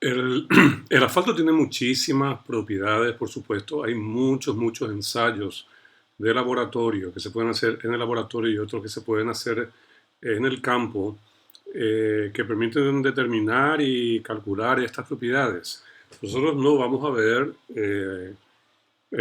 El, el asfalto tiene muchísimas propiedades, por supuesto. Hay muchos ensayos de laboratorio que se pueden hacer en el laboratorio y otros que se pueden hacer en el campo que permiten determinar y calcular estas propiedades. Nosotros no vamos a ver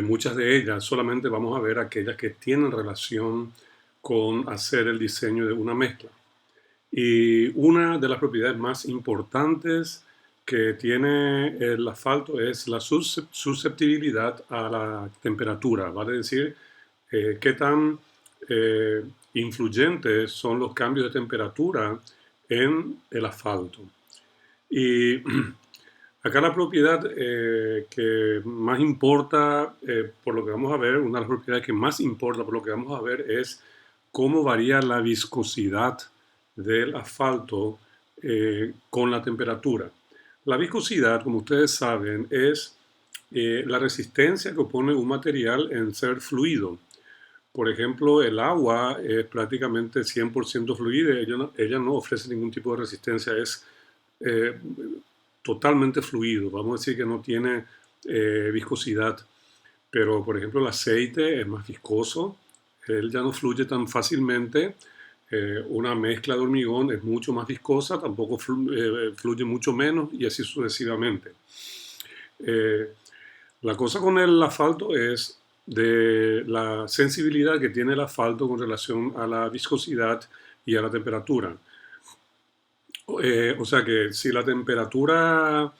muchas de ellas, solamente vamos a ver aquellas que tienen relación con hacer el diseño de una mezcla. Y una de las propiedades más importantes que tiene el asfalto es la susceptibilidad a la temperatura, vale decir, qué tan eh, influyentes son los cambios de temperatura en el asfalto. Y acá la propiedad que más importa, por lo que vamos a ver, una de las propiedades que más importa por lo que vamos a ver es cómo varía la viscosidad del asfalto con la temperatura. La viscosidad, como ustedes saben, es la resistencia que opone un material en ser fluido. Por ejemplo, el agua es prácticamente 100% fluida, ella no ofrece ningún tipo de resistencia, es eh, totalmente fluido, vamos a decir que no tiene viscosidad, pero por ejemplo el aceite es más viscoso, él ya no fluye tan fácilmente, una mezcla de hormigón es mucho más viscosa, tampoco fluye mucho menos y así sucesivamente. Eh, la cosa con el asfalto es de la sensibilidad que tiene el asfalto con relación a la viscosidad y a la temperatura. O sea que si la temperatura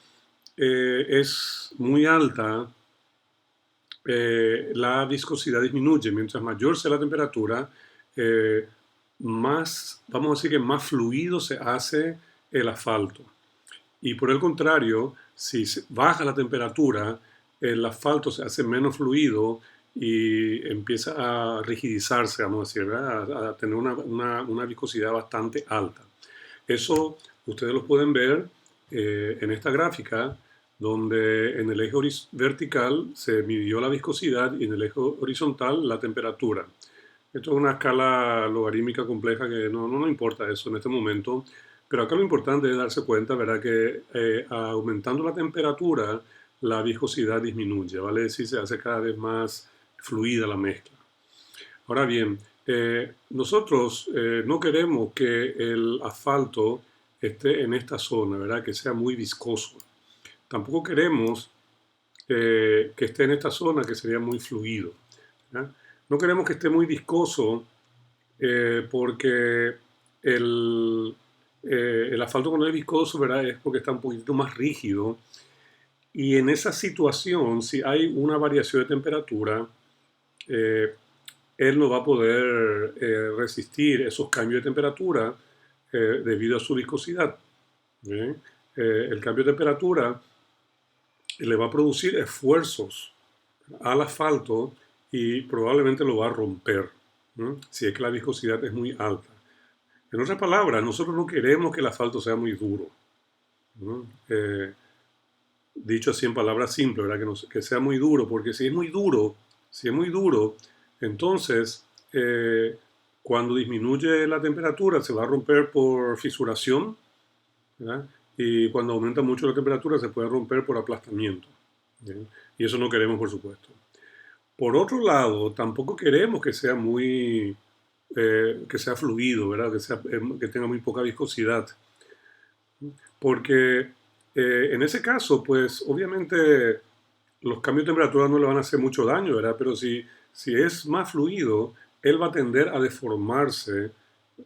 es muy alta, la viscosidad disminuye. Mientras mayor sea la temperatura, eh, más, vamos a decir que más fluido se hace el asfalto. Y por el contrario, si baja la temperatura, el asfalto se hace menos fluido y empieza a rigidizarse, vamos a decir, ¿verdad? A tener una viscosidad bastante alta. Eso ustedes lo pueden ver en esta gráfica, donde en el eje vertical se midió la viscosidad y en el eje horizontal la temperatura. Esto es una escala logarítmica compleja que no nos importa eso en este momento, pero acá lo importante es darse cuenta, ¿verdad?, que aumentando la temperatura, la viscosidad disminuye, ¿vale? Es decir, se hace cada vez más fluida la mezcla. Ahora bien, nosotros no queremos que el asfalto esté en esta zona, ¿verdad? Que sea muy viscoso. Tampoco queremos que esté en esta zona que sería muy fluido, ¿verdad? No queremos que esté muy viscoso porque el, el asfalto cuando es viscoso, ¿verdad? Es porque está un poquito más rígido. Y en esa situación, si hay una variación de temperatura, eh, él no va a poder resistir esos cambios de temperatura debido a su viscosidad. ¿Bien? El cambio de temperatura le va a producir esfuerzos al asfalto y probablemente lo va a romper, ¿no? Si es que la viscosidad es muy alta. En otras palabras, nosotros no queremos que el asfalto sea muy duro, ¿no? Dicho así en palabras simples, ¿verdad? Que sea muy duro, porque si es muy duro, entonces cuando disminuye la temperatura se va a romper por fisuración, ¿verdad? Y cuando aumenta mucho la temperatura se puede romper por aplastamiento, ¿bien? Y eso no queremos, por supuesto. Por otro lado, tampoco queremos que sea muy, que sea fluido, ¿verdad? Que tenga muy poca viscosidad, porque en ese caso, pues obviamente los cambios de temperatura no le van a hacer mucho daño, ¿verdad? Pero si es más fluido, él va a tender a deformarse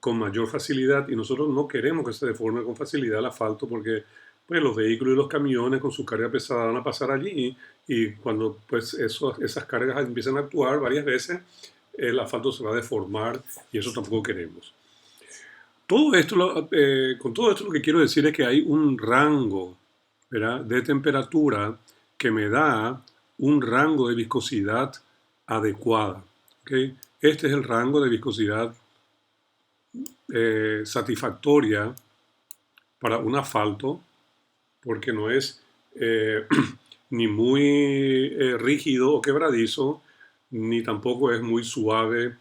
con mayor facilidad y nosotros no queremos que se deforme con facilidad el asfalto porque pues, los vehículos y los camiones con su carga pesada van a pasar allí y cuando pues, esas cargas empiezan a actuar varias veces, el asfalto se va a deformar y eso tampoco queremos. Todo esto, con todo esto lo que quiero decir es que hay un rango, ¿verdad?, de temperatura que me da un rango de viscosidad adecuada. ¿Ok? Este es el rango de viscosidad satisfactoria para un asfalto porque no es ni muy rígido o quebradizo, ni tampoco es muy suave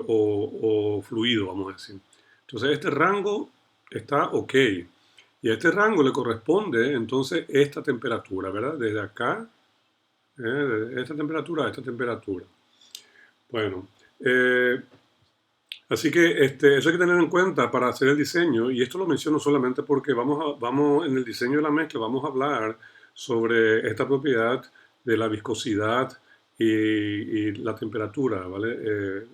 o fluido, vamos a decir. Entonces este rango está ok. Y a este rango le corresponde entonces esta temperatura, ¿verdad? Desde acá, de esta temperatura a esta temperatura. Bueno, así que eso hay que tener en cuenta para hacer el diseño, y esto lo menciono solamente porque vamos en el diseño de la mezcla, vamos a hablar sobre esta propiedad de la viscosidad y la temperatura, ¿vale?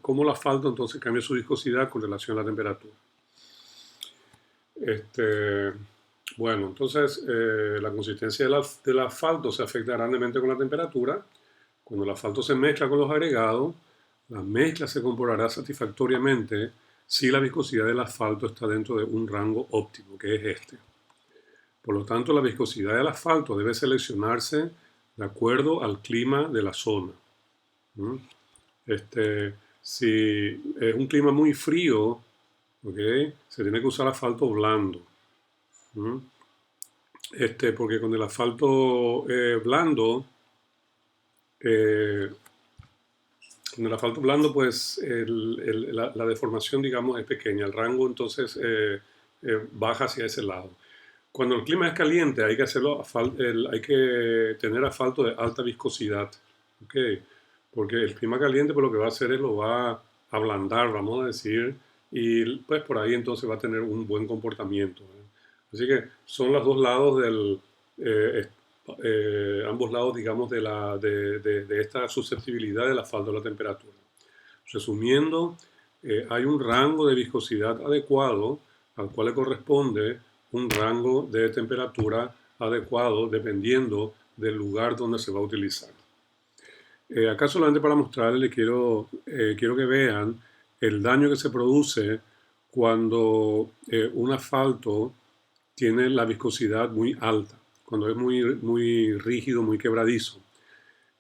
Cómo el asfalto entonces cambia su viscosidad con relación a la temperatura. Este, bueno, entonces la consistencia del asfalto se afecta grandemente con la temperatura. Cuando el asfalto se mezcla con los agregados, la mezcla se comportará satisfactoriamente si la viscosidad del asfalto está dentro de un rango óptimo, que es este. Por lo tanto, la viscosidad del asfalto debe seleccionarse de acuerdo al clima de la zona. ¿Mm? Si es un clima muy frío, ¿okay?, se tiene que usar asfalto blando. ¿Mm? Porque con el asfalto blando, eh, con el asfalto blando, pues la deformación, digamos, es pequeña. El rango entonces baja hacia ese lado. Cuando el clima es caliente, hay que hay que tener asfalto de alta viscosidad, ¿okay? Porque el clima caliente, pues lo que va a hacer es lo va a ablandar, vamos a decir, y pues por ahí entonces va a tener un buen comportamiento, ¿eh? Así que son los dos lados eh, ambos lados, digamos, de esta susceptibilidad del asfalto a la temperatura. Resumiendo, hay un rango de viscosidad adecuado al cual le corresponde un rango de temperatura adecuado dependiendo del lugar donde se va a utilizar. Acá solamente para mostrarles, quiero que vean el daño que se produce cuando un asfalto tiene la viscosidad muy alta, cuando es muy rígido, muy quebradizo.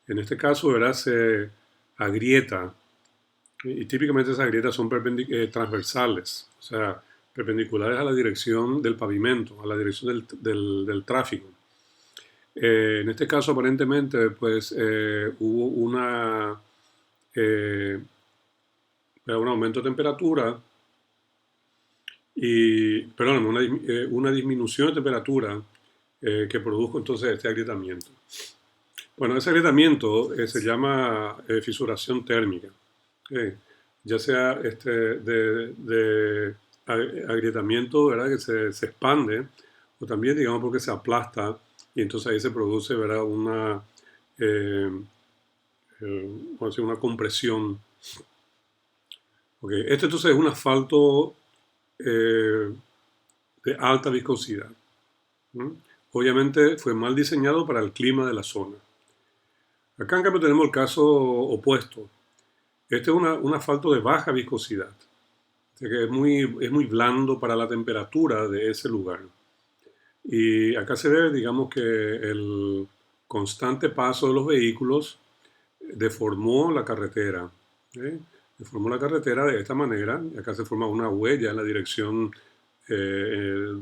En este caso, ¿verdad?, se agrieta, y típicamente esas grietas son transversales, o sea, perpendiculares a la dirección del pavimento, a la dirección del tráfico. En este caso, aparentemente, pues hubo un aumento de temperatura una disminución de temperatura que produjo entonces este agrietamiento. Bueno, ese agrietamiento se llama fisuración térmica. Ya sea de agrietamiento, ¿verdad?, que se expande, o también, digamos, porque se aplasta y entonces ahí se produce, ¿verdad?, eh, una compresión. Okay. Este entonces es un asfalto de alta viscosidad. ¿Mm? Obviamente fue mal diseñado para el clima de la zona. Acá en cambio tenemos el caso opuesto. Este es un asfalto de baja viscosidad, o sea que es muy blando para la temperatura de ese lugar. Y acá se ve, digamos, que el constante paso de los vehículos deformó la carretera. Deformó la carretera de esta manera, y acá se forma una huella en la dirección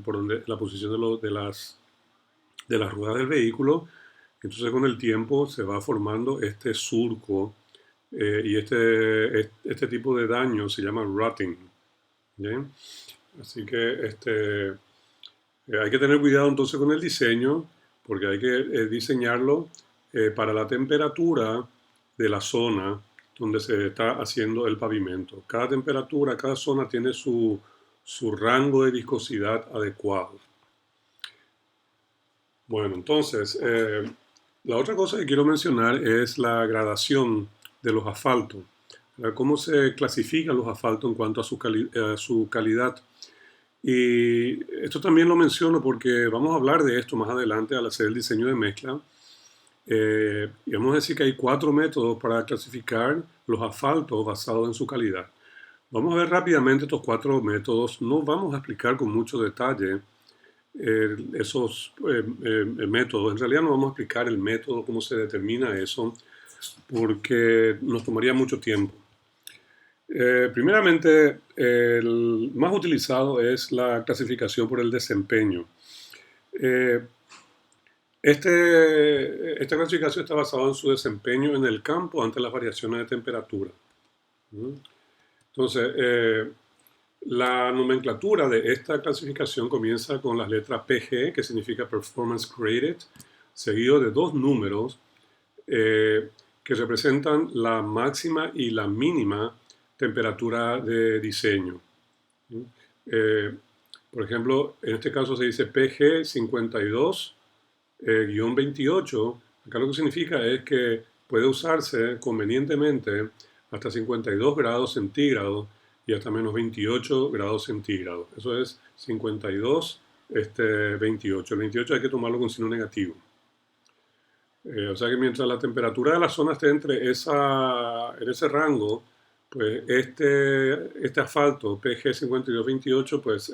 por donde la posición de las ruedas del vehículo. Entonces con el tiempo se va formando este surco y este tipo de daño se llama rutting. ¿Bien? Así que hay que tener cuidado entonces con el diseño, porque hay que diseñarlo para la temperatura de la zona donde se está haciendo el pavimento. Cada temperatura, cada zona tiene su rango de viscosidad adecuado. Bueno, entonces, la otra cosa que quiero mencionar es la gradación de los asfaltos. Cómo se clasifican los asfaltos en cuanto a su calidad. Y esto también lo menciono porque vamos a hablar de esto más adelante al hacer el diseño de mezcla. Y vamos a decir que hay 4 métodos para clasificar los asfaltos basados en su calidad. Vamos a ver rápidamente estos 4 métodos. No vamos a explicar con mucho detalle esos métodos. En realidad no vamos a explicar el método, cómo se determina eso, porque nos tomaría mucho tiempo. Primeramente, el más utilizado es la clasificación por el desempeño. Esta clasificación está basada en su desempeño en el campo ante las variaciones de temperatura. Entonces, La nomenclatura de esta clasificación comienza con las letras PG, que significa Performance Graded, seguido de dos números que representan la máxima y la mínima temperatura de diseño. Eh, por ejemplo, en este caso se dice PG 52-28. Acá lo que significa es que puede usarse convenientemente hasta 52 grados centígrados y hasta menos 28 grados centígrados. Eso es 52, 28. El 28 hay que tomarlo con signo negativo. O sea que mientras la temperatura de la zona esté en ese rango, pues este asfalto PG 5228 pues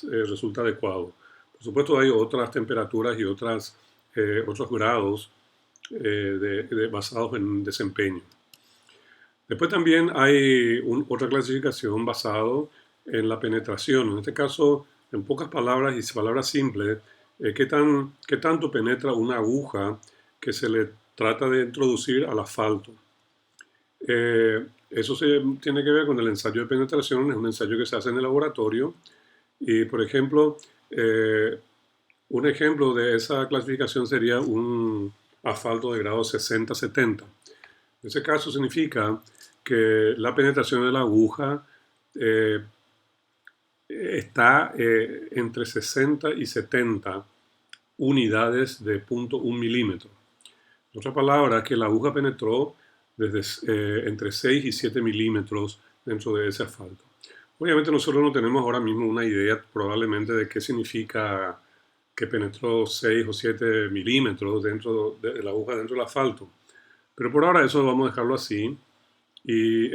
resulta adecuado. Por supuesto hay otras temperaturas y otros grados basados en desempeño. Después también hay otra clasificación basado en la penetración. En este caso, en pocas palabras y palabras simples, qué tanto penetra una aguja que se le trata de introducir al asfalto. Eso tiene que ver con el ensayo de penetración, es un ensayo que se hace en el laboratorio y, por ejemplo, un ejemplo de esa clasificación sería un asfalto de grado 60-70. En ese caso significa que la penetración de la aguja está entre 60 y 70 unidades de 0.1 milímetro. En otras palabras, que la aguja penetró desde entre 6 y 7 milímetros dentro de ese asfalto. Obviamente nosotros no tenemos ahora mismo una idea probablemente de qué significa que penetró 6 o 7 milímetros dentro de la aguja dentro del asfalto. Pero por ahora eso vamos a dejarlo así y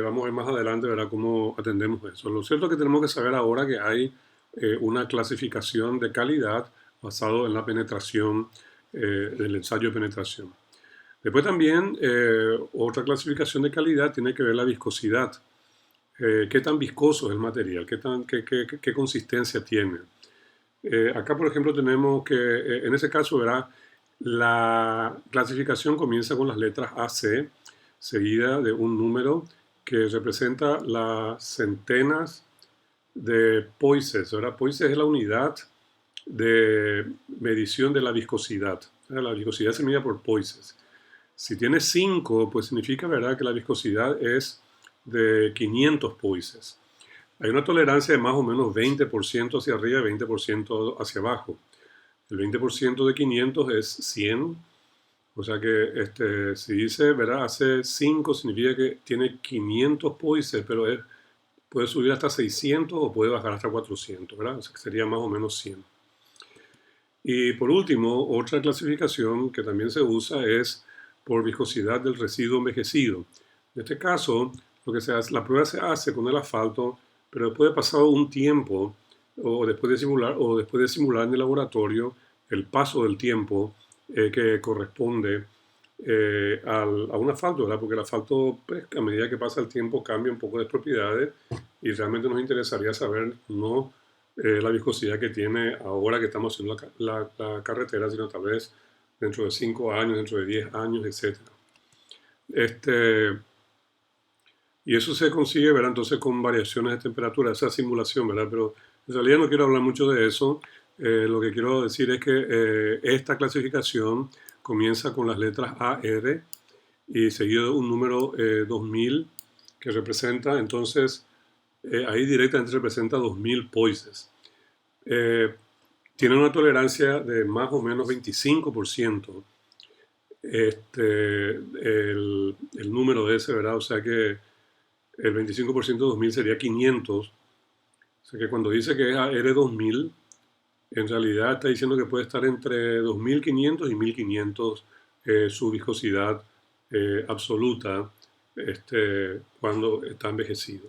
vamos a ver más adelante, verá cómo atendemos eso. Lo cierto es que tenemos que saber ahora que hay una clasificación de calidad basado en la penetración del ensayo de penetración. Después también otra clasificación de calidad tiene que ver la viscosidad. ¿Qué tan viscoso es el material? ¿Qué consistencia tiene? Acá, por ejemplo, tenemos que, en ese caso, verá, la clasificación comienza con las letras AC, seguida de un número que representa las centenas de poises. ¿Verdad? Poises es la unidad de medición de la viscosidad. La viscosidad se mide por poises. Si tiene 5, pues significa, ¿verdad?, que la viscosidad es de 500 poises. Hay una tolerancia de más o menos 20% hacia arriba y 20% hacia abajo. El 20% de 500 es 100. O sea que si dice, ¿verdad?, hace 5 significa que tiene 500 poises, pero puede subir hasta 600 o puede bajar hasta 400, ¿verdad? O sea que sería más o menos 100. Y por último, otra clasificación que también se usa es por viscosidad del residuo envejecido. En este caso, la prueba se hace con el asfalto, pero después de pasado un tiempo, o después de simular en el laboratorio, el paso del tiempo que corresponde a un asfalto, ¿verdad? Porque el asfalto, pues, a medida que pasa el tiempo, cambia un poco de propiedades y realmente nos interesaría saber no la viscosidad que tiene ahora que estamos haciendo la carretera, sino tal vez dentro de 5 años, dentro de 10 años, etc. Y eso se consigue, ¿verdad? Entonces con variaciones de temperatura, esa simulación, ¿verdad? Pero en realidad no quiero hablar mucho de eso. Lo que quiero decir es que esta clasificación comienza con las letras AR y seguido de un número 2000 que representa, entonces, ahí directamente representa 2000 poises. Tiene una tolerancia de más o menos 25%. El número de ese, ¿verdad? O sea que el 25% de 2000 sería 500. O sea que cuando dice que es AR2000, en realidad está diciendo que puede estar entre 2500 y 1500 su viscosidad absoluta cuando está envejecido.